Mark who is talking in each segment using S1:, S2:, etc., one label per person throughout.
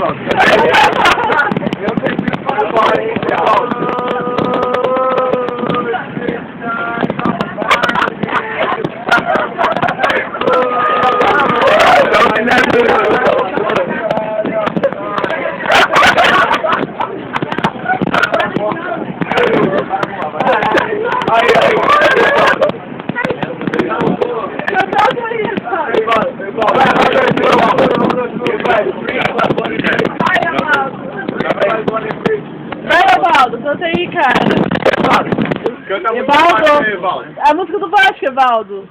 S1: Evaldo. Eu prefiro para fora, hein,
S2: Vai, Evaldo, canta aí, cara. Evaldo, a música do Vasco, Evaldo.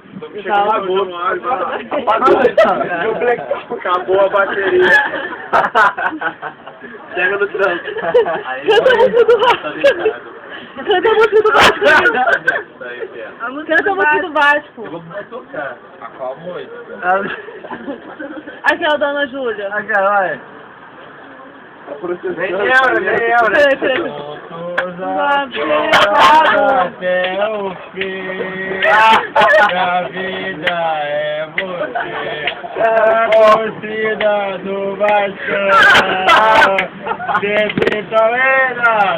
S1: Acabou a bateria. Chega no trânsito.
S2: Canta a música do Vasco. Canta a música do Vasco. Canta a música do Vasco.
S1: Eu vou tocar. A qual música?
S2: Aquela da Ana Júlia.
S1: Aquela, olha. Vem eu,
S2: Peraí, peraí.
S3: Até o fim, a vida é você, a torcida do Versão, sempre talvez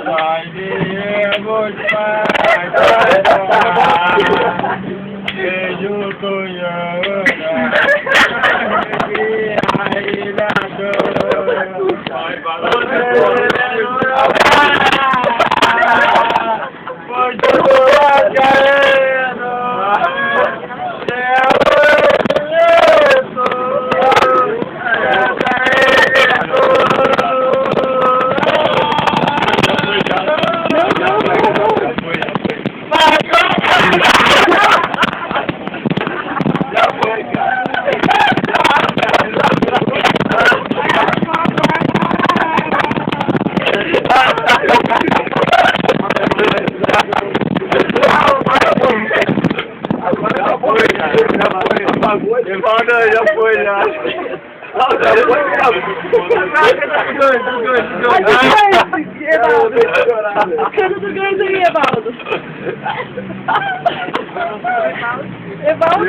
S3: nós viemos para beijo cunhada, e ainda
S1: Evaldo já foi, já.
S2: Canta do ganho aí, Evaldo. Evaldo.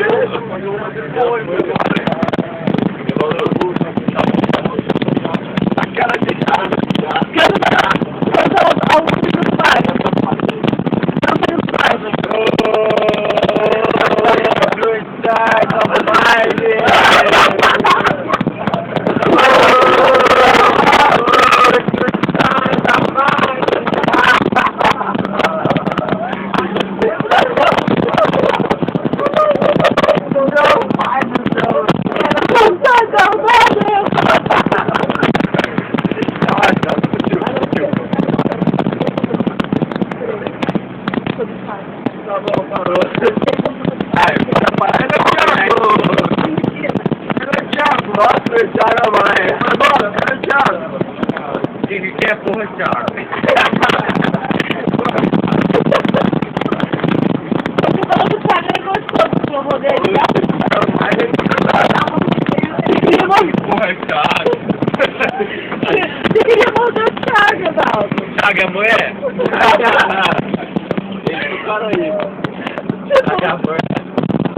S1: Tá bom, parou. Ai, bora parar. Era o Thiago. Nossa, o Thiago é mais. Bora, era o Thiago. Quem quer é porra, Thiago.
S2: Você falou que o Thiago é gostoso do favor dele, tá?
S1: Porra, Thiago.
S2: Você queria mudar o Thiago, Evaldo.
S1: Thiago é mulher? Deixa o cara aí. Thiago é mulher.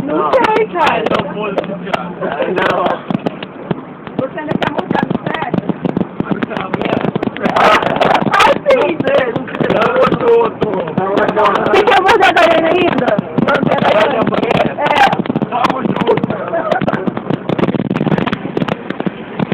S2: Não sei, cara.
S1: Não,